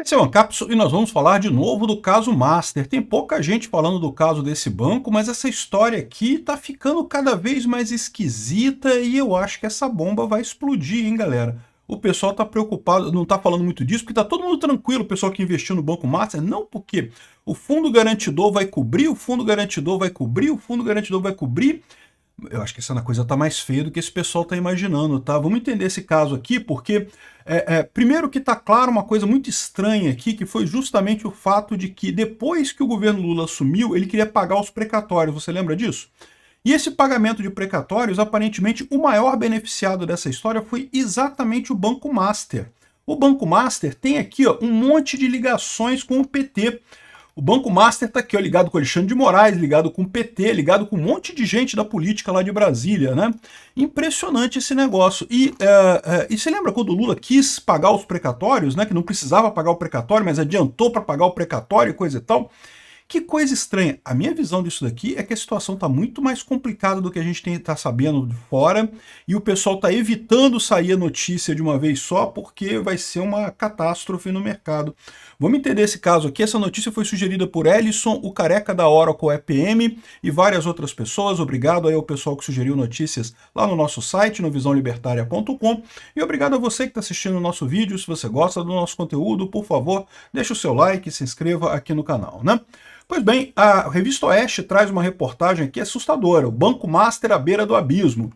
Esse é o Ancapsu e nós vamos falar de novo do caso Master. Tem pouca gente falando do caso desse banco, mas essa história aqui tá ficando cada vez mais esquisita e eu acho que essa bomba vai explodir, hein, galera? O pessoal tá preocupado, não tá falando muito disso, porque tá todo mundo tranquilo, o pessoal que investiu no Banco Master. Não, porque o fundo garantidor vai cobrir, o fundo garantidor vai cobrir, o fundo garantidor vai cobrir. Eu acho que essa coisa tá mais feia do que esse pessoal tá imaginando, tá? Vamos entender esse caso aqui, porque primeiro que tá claro uma coisa muito estranha aqui, que foi justamente o fato de que depois que o governo Lula assumiu, ele queria pagar os precatórios, você lembra disso? E esse pagamento de precatórios, aparentemente, o maior beneficiado dessa história foi exatamente o Banco Master. O Banco Master tem aqui ó, um monte de ligações com o PT. O Banco Master está aqui, ó, ligado com o Alexandre de Moraes, ligado com o PT, ligado com um monte de gente da política lá de Brasília, né? Impressionante esse negócio. E você lembra quando o Lula quis pagar os precatórios, né? Que não precisava pagar o precatório, mas adiantou para pagar o precatório e coisa e tal? Que coisa estranha. A minha visão disso daqui é que a situação está muito mais complicada do que a gente está sabendo de fora e o pessoal está evitando sair a notícia de uma vez só porque vai ser uma catástrofe no mercado. Vamos entender esse caso aqui. Essa notícia foi sugerida por Ellison, o careca da Oracle EPM e várias outras pessoas. Obrigado aí ao pessoal que sugeriu notícias lá no nosso site, no visãolibertaria.com. E obrigado a você que está assistindo o nosso vídeo. Se você gosta do nosso conteúdo, por favor, deixe o seu like e se inscreva aqui no canal, né? Pois bem, a Revista Oeste traz uma reportagem aqui assustadora, o Banco Master à beira do abismo.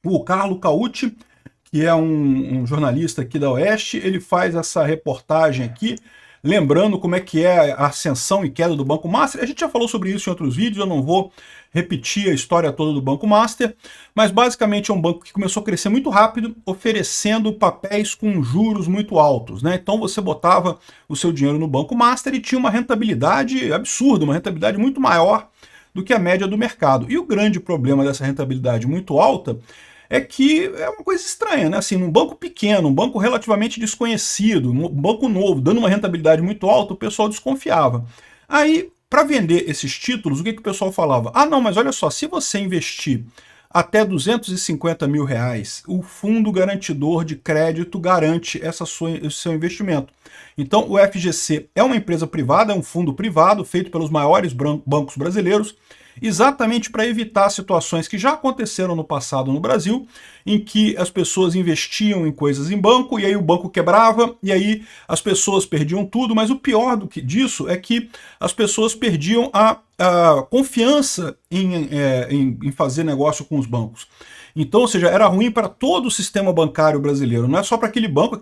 O Carlo Cauti, que é um jornalista aqui da Oeste, ele faz essa reportagem aqui, lembrando como é que é a ascensão e queda do Banco Master. A gente já falou sobre isso em outros vídeos, eu não vou repetir a história toda do Banco Master, mas basicamente é um banco que começou a crescer muito rápido, oferecendo papéis com juros muito altos, né? Então você botava o seu dinheiro no Banco Master e tinha uma rentabilidade absurda, uma rentabilidade muito maior do que a média do mercado. E o grande problema dessa rentabilidade muito alta é que é uma coisa estranha, né? Assim, num banco pequeno, um banco relativamente desconhecido, um banco novo, dando uma rentabilidade muito alta, o pessoal desconfiava. Aí, para vender esses títulos, o que o pessoal falava? Ah, não, mas olha só, se você investir até R$250 mil, o fundo garantidor de crédito garante esse seu investimento. Então, o FGC é uma empresa privada, é um fundo privado feito pelos maiores bancos brasileiros, exatamente para evitar situações que já aconteceram no passado no Brasil, em que as pessoas investiam em coisas em banco, e aí o banco quebrava, e aí as pessoas perdiam tudo, mas o pior disso é que as pessoas perdiam a confiança em fazer negócio com os bancos. Então, ou seja, era ruim para todo o sistema bancário brasileiro, não é só para aquele banco,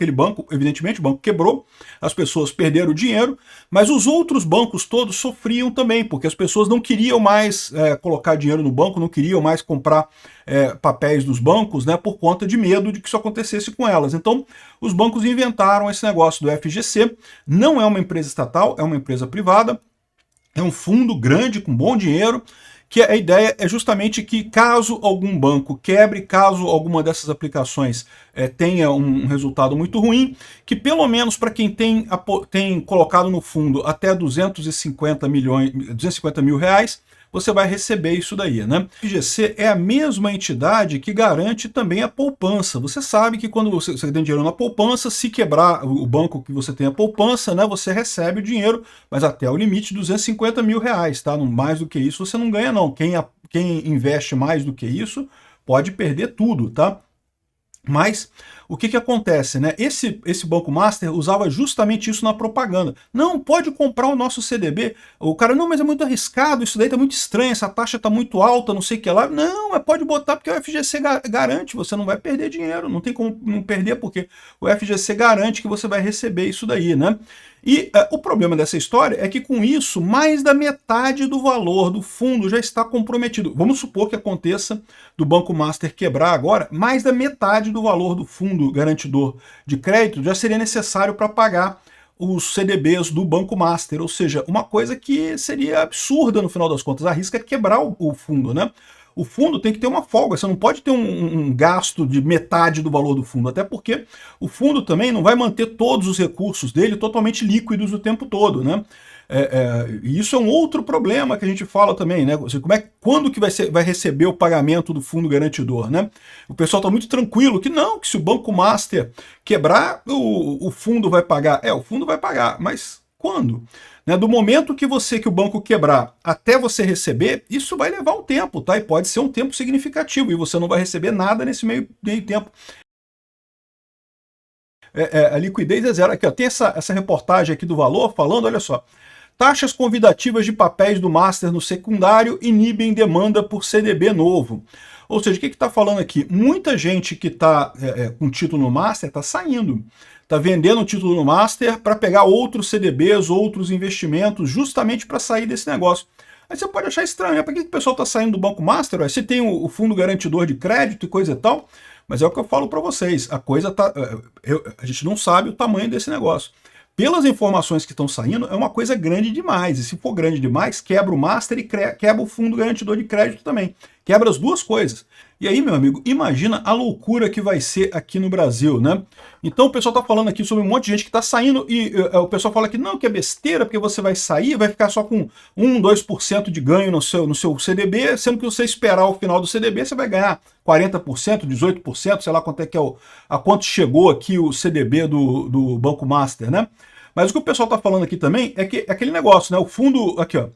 evidentemente, o banco quebrou, as pessoas perderam o dinheiro, mas os outros bancos todos sofriam também, porque as pessoas não queriam mais colocar dinheiro no banco, não queriam mais comprar papéis dos bancos, né, por conta de medo de que isso acontecesse com elas. Então, os bancos inventaram esse negócio do FGC, não é uma empresa estatal, é uma empresa privada, é um fundo grande, com bom dinheiro, que a ideia é justamente que caso algum banco quebre, caso alguma dessas aplicações tenha um resultado muito ruim, que pelo menos para quem tem colocado no fundo até 250 mil reais, você vai receber isso daí, né? O FGC é a mesma entidade que garante também a poupança. Você sabe que quando você tem dinheiro na poupança, se quebrar o banco que você tem a poupança, né, você recebe o dinheiro, mas até o limite de 250 mil reais, tá? Mais do que isso você não ganha não. Quem investe mais do que isso pode perder tudo, tá? Mas o que acontece, né? Esse Banco Master usava justamente isso na propaganda. Não, pode comprar o nosso CDB. O cara, não, mas é muito arriscado, isso daí tá muito estranho, essa taxa tá muito alta, não sei o que lá. Não, pode botar porque o FGC garante, você não vai perder dinheiro, não tem como não perder porque o FGC garante que você vai receber isso daí, né? E o problema dessa história é que com isso, mais da metade do valor do fundo já está comprometido. Vamos supor que aconteça do Banco Master quebrar agora, mais da metade do valor do fundo garantidor de crédito já seria necessário para pagar os CDBs do Banco Master, ou seja, uma coisa que seria absurda no final das contas, arrisca quebrar o fundo, né? O fundo tem que ter uma folga, você não pode ter um gasto de metade do valor do fundo, até porque o fundo também não vai manter todos os recursos dele totalmente líquidos o tempo todo, né? E isso é um outro problema que a gente fala também, né? Quando que vai receber o pagamento do fundo garantidor, né? O pessoal está muito tranquilo que não, que se o Banco Master quebrar, o fundo vai pagar. O fundo vai pagar, mas quando? Né, do momento que o banco quebrar até você receber, isso vai levar um tempo, tá? E pode ser um tempo significativo, e você não vai receber nada nesse meio tempo. A liquidez é zero. Aqui, ó, tem essa reportagem aqui do Valor falando, olha só, taxas convidativas de papéis do Master no secundário inibem demanda por CDB novo. Ou seja, o que está falando aqui? Muita gente que está com título no Master está saindo. Está vendendo o título no Master para pegar outros CDBs, outros investimentos, justamente para sair desse negócio. Aí você pode achar estranho, né? Por que o pessoal está saindo do Banco Master? Você tem o fundo garantidor de crédito e coisa e tal, mas é o que eu falo para vocês, a coisa tá... a gente não sabe o tamanho desse negócio. Pelas informações que estão saindo, é uma coisa grande demais. E se for grande demais, quebra o Master e quebra o fundo garantidor de crédito também. Quebra as duas coisas. E aí, meu amigo, imagina a loucura que vai ser aqui no Brasil, né? Então o pessoal está falando aqui sobre um monte de gente que está saindo e o pessoal fala que não, que é besteira, porque você vai sair, vai ficar só com 1, 2% de ganho no seu CDB, sendo que você esperar o final do CDB, você vai ganhar 40%, 18%, sei lá quanto é que a quanto chegou aqui o CDB do Banco Master, né? Mas o que o pessoal está falando aqui também é que aquele negócio, né? O fundo, aqui ó,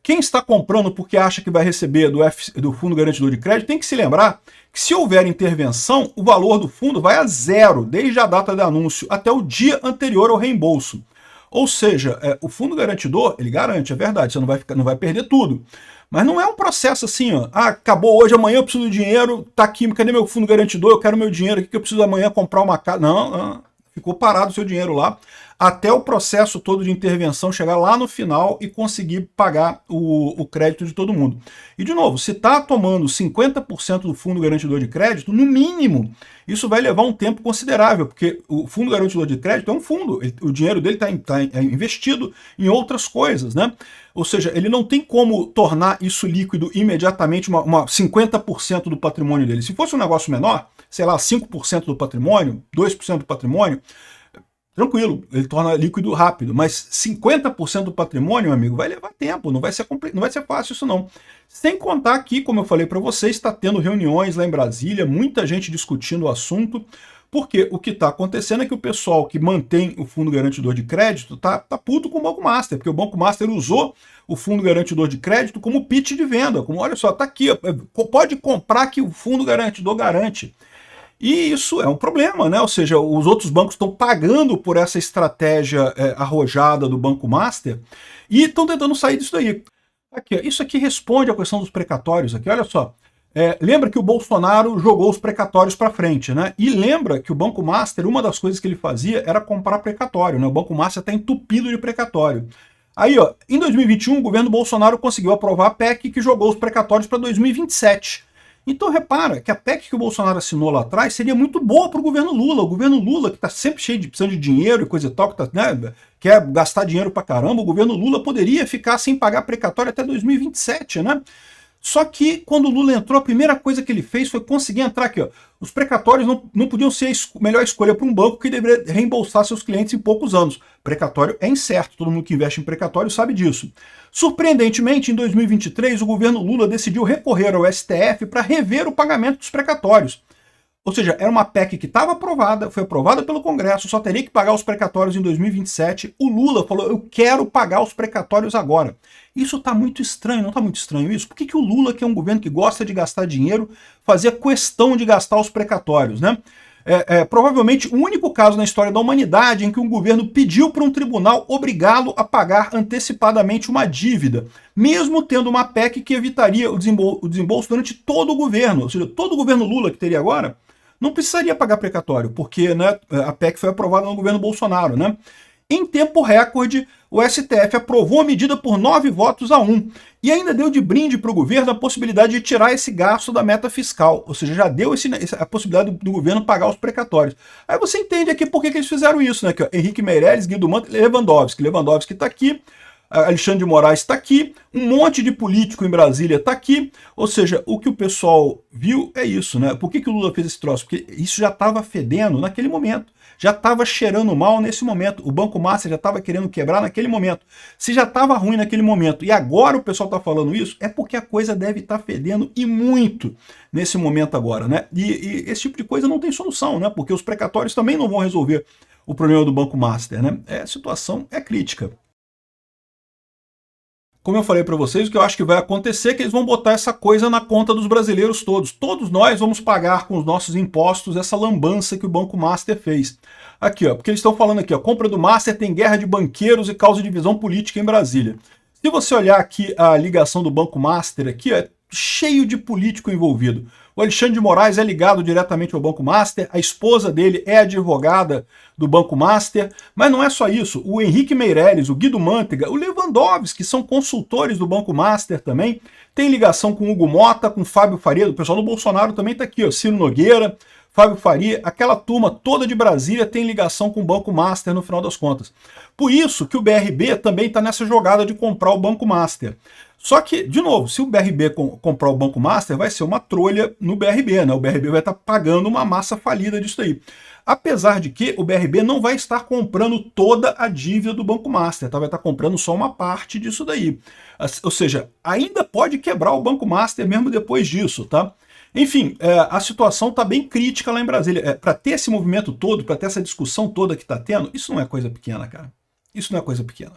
quem está comprando porque acha que vai receber do Fundo Garantidor de Crédito tem que se lembrar que se houver intervenção, o valor do fundo vai a zero, desde a data de anúncio até o dia anterior ao reembolso. Ou seja, o Fundo Garantidor, ele garante, é verdade, você não vai perder tudo. Mas não é um processo assim, ó, acabou hoje, amanhã eu preciso do dinheiro, tá aqui, cadê meu Fundo Garantidor, eu quero meu dinheiro aqui que eu preciso amanhã comprar uma casa. Não, ficou parado o seu dinheiro lá, até o processo todo de intervenção chegar lá no final e conseguir pagar o crédito de todo mundo. E, de novo, se está tomando 50% do fundo garantidor de crédito, no mínimo, isso vai levar um tempo considerável, porque o fundo garantidor de crédito é um fundo, o dinheiro dele está investido em outras coisas, né? Ou seja, ele não tem como tornar isso líquido imediatamente, 50% do patrimônio dele. Se fosse um negócio menor, sei lá, 5% do patrimônio, 2% do patrimônio, tranquilo, ele torna líquido rápido, mas 50% do patrimônio, meu amigo, vai levar tempo, não vai ser fácil isso não. Sem contar que, como eu falei para vocês, está tendo reuniões lá em Brasília, muita gente discutindo o assunto, porque o que está acontecendo é que o pessoal que mantém o fundo garantidor de crédito tá puto com o Banco Master, porque o Banco Master usou o fundo garantidor de crédito como pitch de venda, como olha só, tá aqui, pode comprar que o fundo garantidor garante. E isso é um problema, né? Ou seja, os outros bancos estão pagando por essa estratégia arrojada do Banco Master e estão tentando sair disso daí. Aqui, ó, isso aqui responde à questão dos precatórios. Aqui, olha só. Lembra que o Bolsonaro jogou os precatórios para frente, né? E lembra que o Banco Master, uma das coisas que ele fazia era comprar precatório, né? O Banco Master está entupido de precatório. Aí, ó, em 2021, o governo Bolsonaro conseguiu aprovar a PEC que jogou os precatórios para 2027. Então repara que a PEC que o Bolsonaro assinou lá atrás seria muito boa para o governo Lula. O governo Lula, que está sempre precisando de dinheiro e coisa e tal, quer gastar dinheiro para caramba, o governo Lula poderia ficar sem pagar precatório até 2027, né? Só que quando o Lula entrou, a primeira coisa que ele fez foi conseguir entrar aqui, ó. Os precatórios não podiam ser a melhor escolha para um banco que deveria reembolsar seus clientes em poucos anos. Precatório é incerto, todo mundo que investe em precatório sabe disso. Surpreendentemente, em 2023, o governo Lula decidiu recorrer ao STF para rever o pagamento dos precatórios. Ou seja, era uma PEC que estava aprovada, foi aprovada pelo Congresso, só teria que pagar os precatórios em 2027. O Lula falou, eu quero pagar os precatórios agora. Isso está muito estranho, não está muito estranho isso? Por que o Lula, que é um governo que gosta de gastar dinheiro, fazia questão de gastar os precatórios, né? Provavelmente o único caso na história da humanidade em que um governo pediu para um tribunal obrigá-lo a pagar antecipadamente uma dívida, mesmo tendo uma PEC que evitaria o desembolso durante todo o governo, ou seja, todo o governo Lula que teria agora, não precisaria pagar precatório, porque, né, a PEC foi aprovada no governo Bolsonaro, né? Em tempo recorde, o STF aprovou a medida por 9 votos a 1 e ainda deu de brinde para o governo a possibilidade de tirar esse gasto da meta fiscal, ou seja, já deu a possibilidade do governo pagar os precatórios. Aí você entende aqui por que eles fizeram isso, né? Aqui, ó, Henrique Meirelles, Guido Mantega e Lewandowski. Lewandowski está aqui, Alexandre de Moraes está aqui, um monte de político em Brasília está aqui, ou seja, o que o pessoal viu é isso, né? Por que o Lula fez esse troço? Porque isso já estava fedendo naquele momento, já estava cheirando mal nesse momento, o Banco Master já estava querendo quebrar naquele momento. Se já estava ruim naquele momento e agora o pessoal está falando isso, é porque a coisa deve estar fedendo e muito nesse momento agora, né? E esse tipo de coisa não tem solução, né? Porque os precatórios também não vão resolver o problema do Banco Master, né? A situação é crítica. Como eu falei para vocês, o que eu acho que vai acontecer é que eles vão botar essa coisa na conta dos brasileiros todos. Todos nós vamos pagar com os nossos impostos essa lambança que o Banco Master fez. Aqui, ó, porque eles estão falando aqui, ó, compra do Master tem guerra de banqueiros e causa divisão política em Brasília. Se você olhar aqui a ligação do Banco Master aqui, ó, é cheio de político envolvido. O Alexandre de Moraes é ligado diretamente ao Banco Master, a esposa dele é advogada do Banco Master, mas não é só isso. O Henrique Meirelles, o Guido Mantega, o Lewandowski, que são consultores do Banco Master também, tem ligação com o Hugo Mota, com o Fábio Faria, o pessoal do Bolsonaro também está aqui, ó, Ciro Nogueira, Fábio Faria, aquela turma toda de Brasília tem ligação com o Banco Master no final das contas. Por isso que o BRB também está nessa jogada de comprar o Banco Master. Só que, de novo, se o BRB comprar o Banco Master, vai ser uma trolha no BRB, né? O BRB vai estar pagando uma massa falida disso aí. Apesar de que o BRB não vai estar comprando toda a dívida do Banco Master, tá? Vai estar comprando só uma parte disso daí. Ou seja, ainda pode quebrar o Banco Master mesmo depois disso, tá? Enfim, a situação está bem crítica lá em Brasília. Para ter esse movimento todo, para ter essa discussão toda que está tendo, isso não é coisa pequena, cara. Isso não é coisa pequena.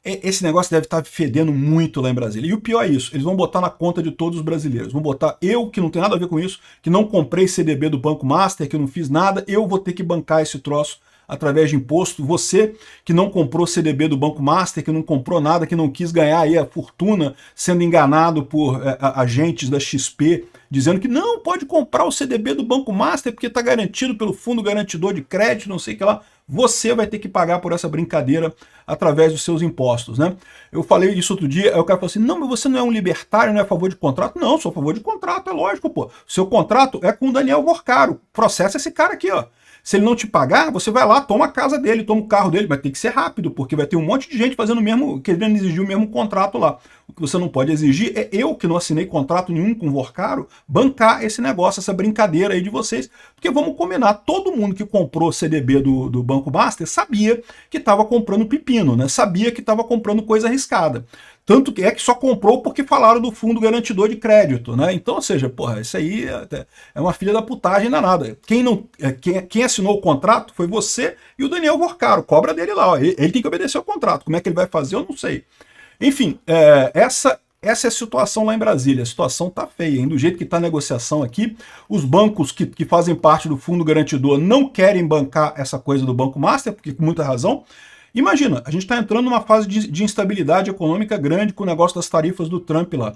Esse negócio deve estar fedendo muito lá em Brasília. E o pior é isso, eles vão botar na conta de todos os brasileiros. Vão botar eu, que não tem nada a ver com isso, que não comprei CDB do Banco Master, que eu não fiz nada, eu vou ter que bancar esse troço através de imposto. Você que não comprou CDB do Banco Master, que não comprou nada, que não quis ganhar aí a fortuna sendo enganado por agentes da XP, dizendo que não, pode comprar o CDB do Banco Master porque está garantido pelo Fundo Garantidor de Crédito, não sei o que lá. Você vai ter que pagar por essa brincadeira através dos seus impostos, né? Eu falei isso outro dia, aí o cara falou assim, não, mas você não é um libertário, não é a favor de contrato? Não, sou a favor de contrato, é lógico, pô. Seu contrato é com o Daniel Vorcaro, processa esse cara aqui, ó. Se ele não te pagar, você vai lá, toma a casa dele, toma o carro dele, mas tem que ser rápido, porque vai ter um monte de gente fazendo o mesmo, querendo exigir o mesmo contrato lá. O que você não pode exigir é eu, que não assinei contrato nenhum com o Vorcaro, bancar esse negócio, essa brincadeira aí de vocês, porque vamos combinar, todo mundo que comprou CDB do Banco Master sabia que estava comprando pepino, né? Sabia que estava comprando coisa arriscada. Tanto que só comprou porque falaram do Fundo Garantidor de Crédito, né? Então, ou seja, porra, isso aí é uma filha da putagem danada. Quem assinou o contrato foi você e o Daniel Vorcaro, cobra dele lá, ó. Ele tem que obedecer ao contrato. Como é que ele vai fazer, eu não sei. Enfim, essa é a situação lá em Brasília. A situação tá feia, hein? Do jeito que está a negociação aqui, os bancos que fazem parte do Fundo Garantidor não querem bancar essa coisa do Banco Master, porque com muita razão. Imagina, a gente está entrando numa fase de instabilidade econômica grande com o negócio das tarifas do Trump lá.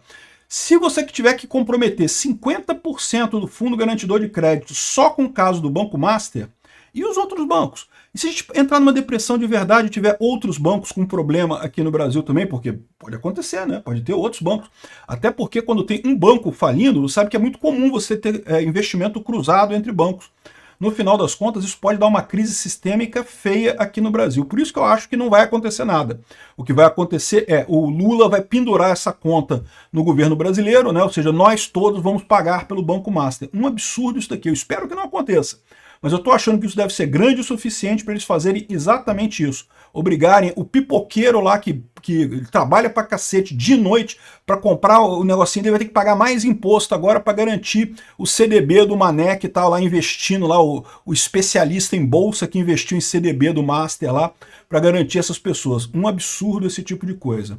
Se você que tiver que comprometer 50% do Fundo Garantidor de Crédito só com o caso do Banco Master, e os outros bancos? E se a gente entrar numa depressão de verdade e tiver outros bancos com problema aqui no Brasil também, porque pode acontecer, né? Pode ter outros bancos. Até porque quando tem um banco falindo, você sabe que é muito comum você ter investimento cruzado entre bancos. No final das contas, isso pode dar uma crise sistêmica feia aqui no Brasil. Por isso que eu acho que não vai acontecer nada. O que vai acontecer é o Lula vai pendurar essa conta no governo brasileiro, né? Ou seja, nós todos vamos pagar pelo Banco Master. Um absurdo isso daqui. Eu espero que não aconteça. Mas eu estou achando que isso deve ser grande o suficiente para eles fazerem exatamente isso. Obrigarem o pipoqueiro lá que trabalha pra cacete de noite para comprar o negocinho, ele vai ter que pagar mais imposto agora para garantir o CDB do Mané que está lá investindo, lá o especialista em bolsa que investiu em CDB do Master lá, para garantir essas pessoas. Um absurdo esse tipo de coisa.